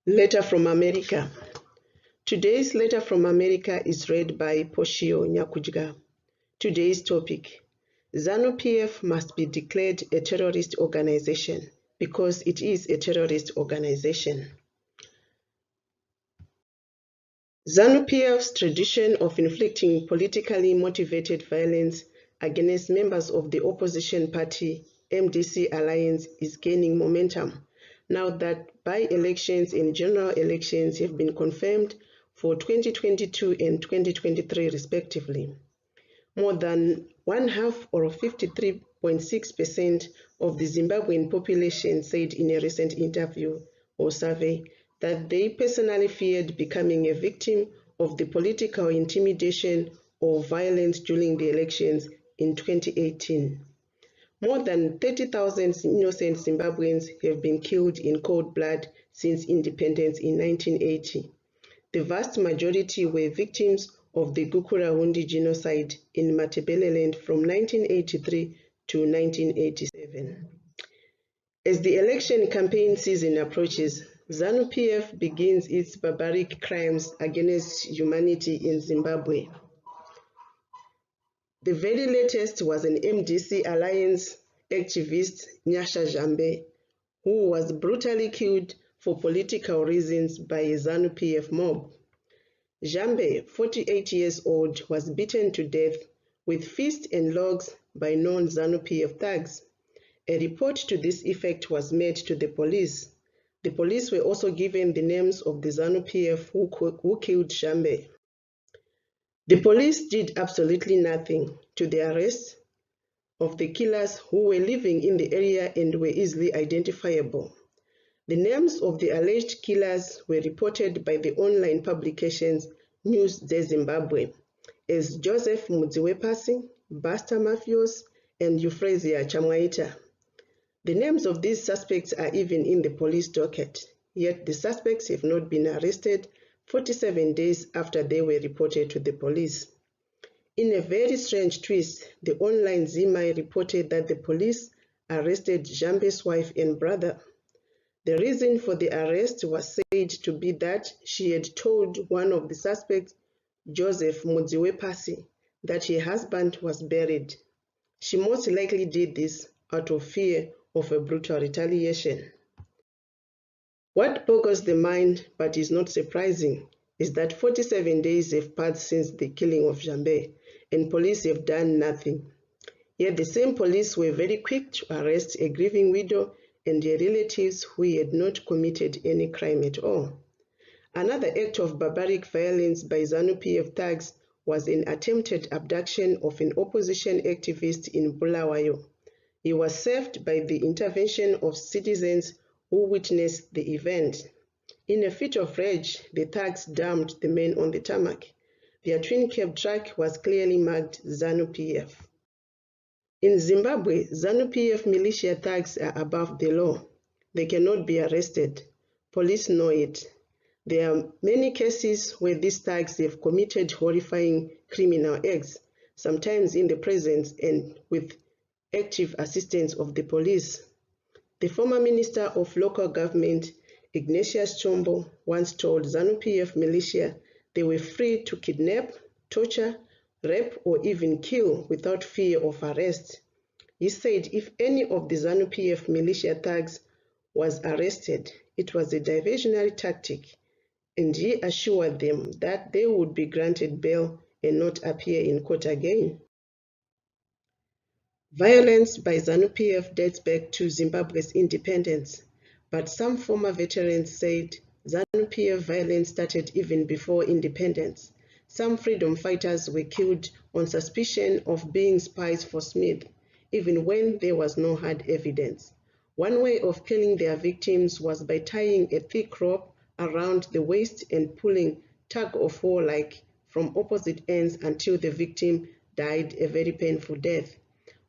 Letter from America. Today's letter from America is read by Poshio Nyakujga. Today's topic: Zanu PF must be declared a terrorist organization because it is a terrorist organization. Zanu PF's tradition of inflicting politically motivated violence against members of the opposition party MDC alliance is gaining momentum now that by-elections and general elections have been confirmed for 2022 and 2023 respectively. More than one half, or 53.6% of the Zimbabwean population, said in a recent interview or survey that they personally feared becoming a victim of the political intimidation or violence during the elections in 2018. More than 30,000 innocent Zimbabweans have been killed in cold blood since independence in 1980. The vast majority were victims of the Gukurahundi genocide in Matabeleland from 1983 to 1987. As the election campaign season approaches, Zanu PF begins its barbaric crimes against humanity in Zimbabwe. The very latest was an MDC alliance activist, Nyasha Jambe, who was brutally killed for political reasons by a Zanu PF mob. Jambe, 48 years old, was beaten to death with fists and logs by non-Zanu PF thugs. A report to this effect was made to the police. The police were also given the names of the Zanu PF who killed Jambe. The police did absolutely nothing to the arrest of the killers, who were living in the area and were easily identifiable. The names of the alleged killers were reported by the online publications News de Zimbabwe as Joseph Mudziwepasi, Buster Mafios, and Euphrasia Chamwaita. The names of these suspects are even in the police docket, yet the suspects have not been arrested 47 days after they were reported to the police. In a very strange twist, the online Zimai reported that the police arrested Jambe's wife and brother. The reason for the arrest was said to be that she had told one of the suspects, Joseph Mudziwepasi, that her husband was buried. She most likely did this out of fear of a brutal retaliation. What boggles the mind, but is not surprising, is that 47 days have passed since the killing of Jambe, and police have done nothing. Yet the same police were very quick to arrest a grieving widow and their relatives who had not committed any crime at all. Another act of barbaric violence by Zanu PF thugs was an attempted abduction of an opposition activist in Bulawayo. He was saved by the intervention of citizens who witnessed the event. In a fit of rage, the thugs dumped the men on the tarmac. Their twin-cab truck was clearly marked Zanu PF. In Zimbabwe, Zanu PF militia thugs are above the law. They cannot be arrested. Police know it. There are many cases where these thugs have committed horrifying criminal acts, sometimes in the presence and with active assistance of the police. The former Minister of Local Government, Ignatius Chombo, once told Zanu PF militia they were free to kidnap, torture, rape, or even kill without fear of arrest. He said if any of the Zanu PF militia thugs was arrested, it was a diversionary tactic, and he assured them that they would be granted bail and not appear in court again. Violence by Zanu PF dates back to Zimbabwe's independence, but some former veterans said Zanu PF violence started even before independence. Some freedom fighters were killed on suspicion of being spies for Smith, even when there was no hard evidence. One way of killing their victims was by tying a thick rope around the waist and pulling tug-of-war-like from opposite ends until the victim died a very painful death.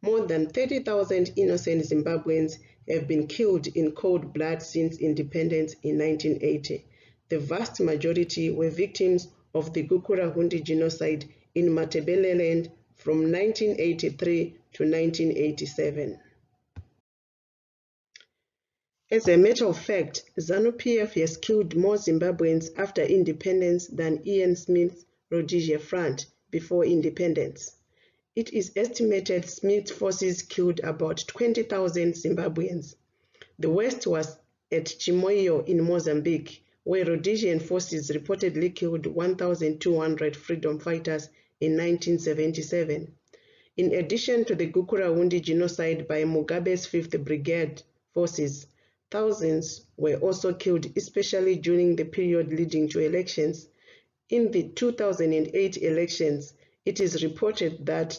More than 30,000 innocent Zimbabweans have been killed in cold blood since independence in 1980. The vast majority were victims of the Gukurahundi genocide in Matabeleland from 1983 to 1987. As a matter of fact, Zanu PF has killed more Zimbabweans after independence than Ian Smith's Rhodesia Front before independence. It is estimated Smith's forces killed about 20,000 Zimbabweans. The worst was at Chimoio in Mozambique, where Rhodesian forces reportedly killed 1,200 freedom fighters in 1977. In addition to the Gukurahundi genocide by Mugabe's Fifth Brigade forces, thousands were also killed, especially during the period leading to elections. In the 2008 elections, it is reported that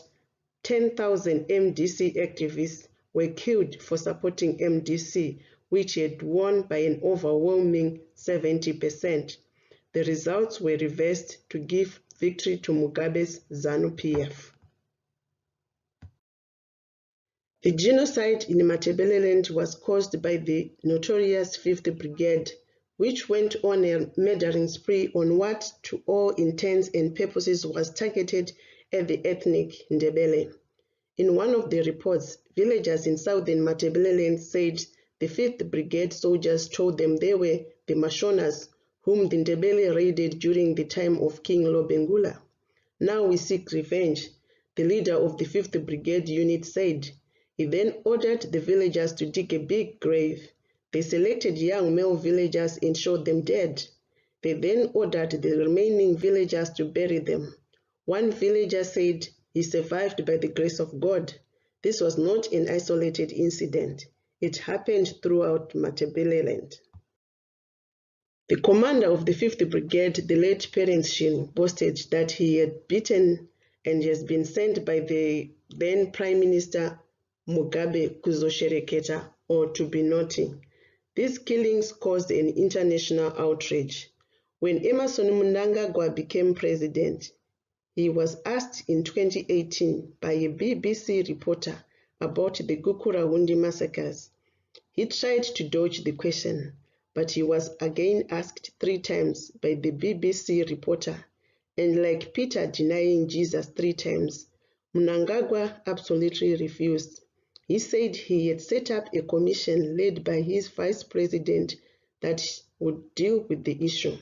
10,000 MDC activists were killed for supporting MDC, which had won by an overwhelming 70%. The results were reversed to give victory to Mugabe's Zanu PF. The genocide in Matabeleland was caused by the notorious Fifth Brigade, which went on a murdering spree on what, to all intents and purposes, was targeted at the ethnic Ndebele. In one of the reports, villagers in southern Matabeleland said the Fifth Brigade soldiers told them they were the Mashonas, whom the Ndebele raided during the time of King Lobengula. "Now we seek revenge," the leader of the Fifth Brigade unit said. He then ordered the villagers to dig a big grave. They selected young male villagers and shot them dead. They then ordered the remaining villagers to bury them. One villager said he survived by the grace of God. This was not an isolated incident. It happened throughout Matabeleland. The commander of the Fifth Brigade, the late Perence Shin, boasted that he had beaten and has been sent by the then Prime Minister Mugabe kuzoshereketa, or to be naughty. These killings caused an international outrage. When Emmerson Mnangagwa became president, he was asked in 2018 by a BBC reporter about the Gukurahundi massacres. He tried to dodge the question, but he was again asked 3 times by the BBC reporter, and like Peter denying Jesus 3 times, Mnangagwa absolutely refused. He said he had set up a commission led by his vice president that would deal with the issue.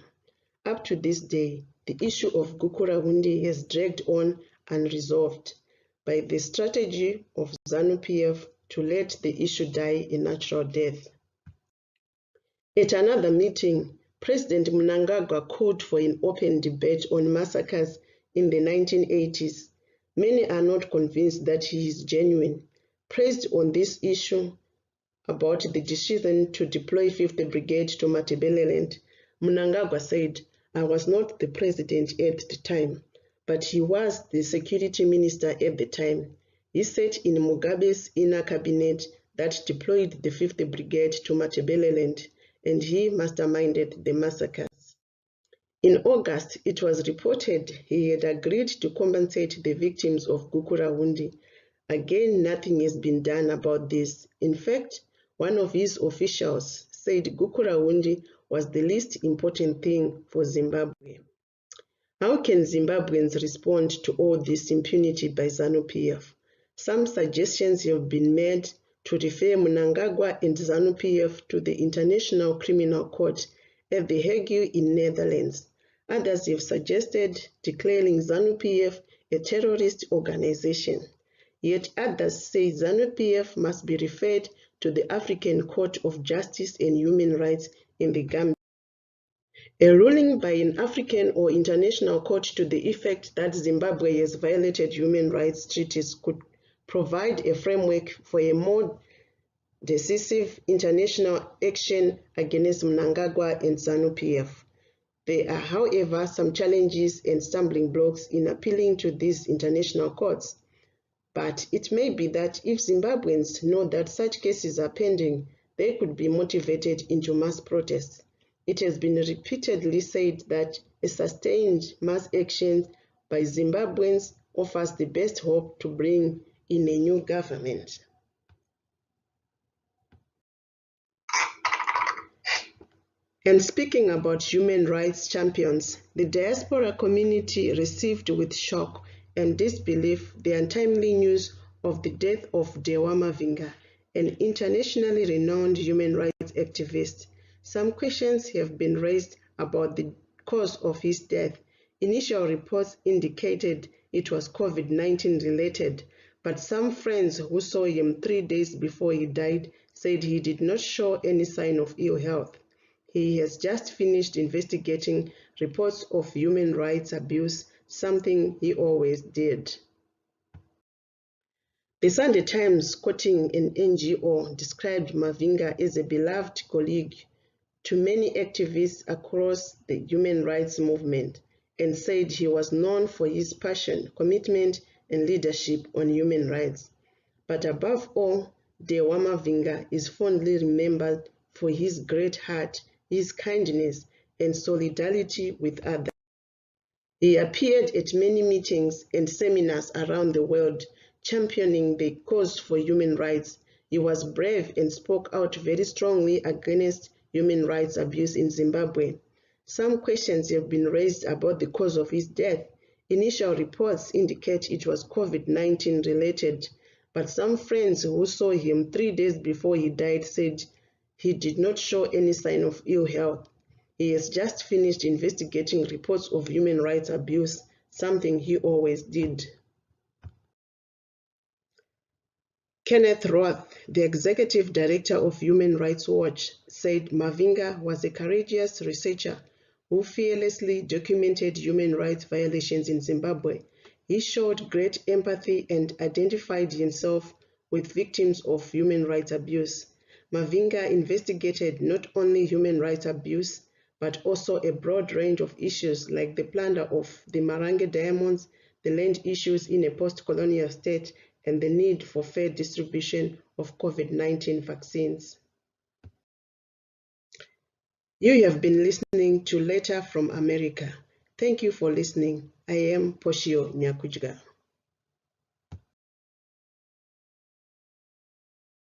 Up to this day, the issue of Gukurahundi has dragged on unresolved by the strategy of Zanu PF to let the issue die a natural death. At another meeting, President Mnangagwa called for an open debate on massacres in the 1980s. Many are not convinced that he is genuine. Praised on this issue about the decision to deploy Fifth Brigade to Matabeleland, Mnangagwa said, "I was not the president at the time, but he was the security minister at the time. He sat in Mugabe's inner cabinet that deployed the Fifth Brigade to Matabeleland, and he masterminded the massacres." In August, it was reported he had agreed to compensate the victims of Gukurahundi. Again, nothing has been done about this. In fact, one of his officials said Gukurahundi was the least important thing for Zimbabwe. How can Zimbabweans respond to all this impunity by Zanu PF? Some suggestions have been made to refer Mnangagwa and Zanu PF to the International Criminal Court at The Hague in Netherlands. Others have suggested declaring Zanu PF a terrorist organization. Yet others say Zanu PF must be referred to the African Court of Justice and Human Rights in the Gambia. A ruling by an African or international court to the effect that Zimbabwe has violated human rights treaties could provide a framework for a more decisive international action against Mnangagwa and Zanu PF. There are, however, some challenges and stumbling blocks in appealing to these international courts. But it may be that if Zimbabweans know that such cases are pending, they could be motivated into mass protests. It has been repeatedly said that a sustained mass action by Zimbabweans offers the best hope to bring in a new government. And speaking about human rights champions, the diaspora community received with shock and disbelief the untimely news of the death of Dewa Mavhinga, an internationally renowned human rights activist. Some questions have been raised about the cause of his death. Initial reports indicated it was COVID-19 related, but some friends who saw him 3 days before he died said he did not show any sign of ill health. He has just finished investigating reports of human rights abuse, something he always did. The Sunday Times, quoting an NGO, described Mavhinga as a beloved colleague to many activists across the human rights movement and said he was known for his passion, commitment, and leadership on human rights. But above all, Dewa Mavhinga is fondly remembered for his great heart, his kindness, and solidarity with others. He appeared at many meetings and seminars around the world, championing the cause for human rights. He was brave and spoke out very strongly against human rights abuse in Zimbabwe. Some questions have been raised about the cause of his death. Initial reports indicate it was COVID-19 related, but some friends who saw him 3 days before he died said he did not show any sign of ill health. He has just finished investigating reports of human rights abuse, something he always did. Kenneth Roth, the executive director of Human Rights Watch, said Mavhinga was a courageous researcher who fearlessly documented human rights violations in Zimbabwe. He showed great empathy and identified himself with victims of human rights abuse. Mavhinga investigated not only human rights abuse, but also a broad range of issues like the plunder of the Marange diamonds, the land issues in a post-colonial state, and the need for fair distribution of COVID-19 vaccines. You have been listening to Letter from America. Thank you for listening. I am Poshio Nyakujga.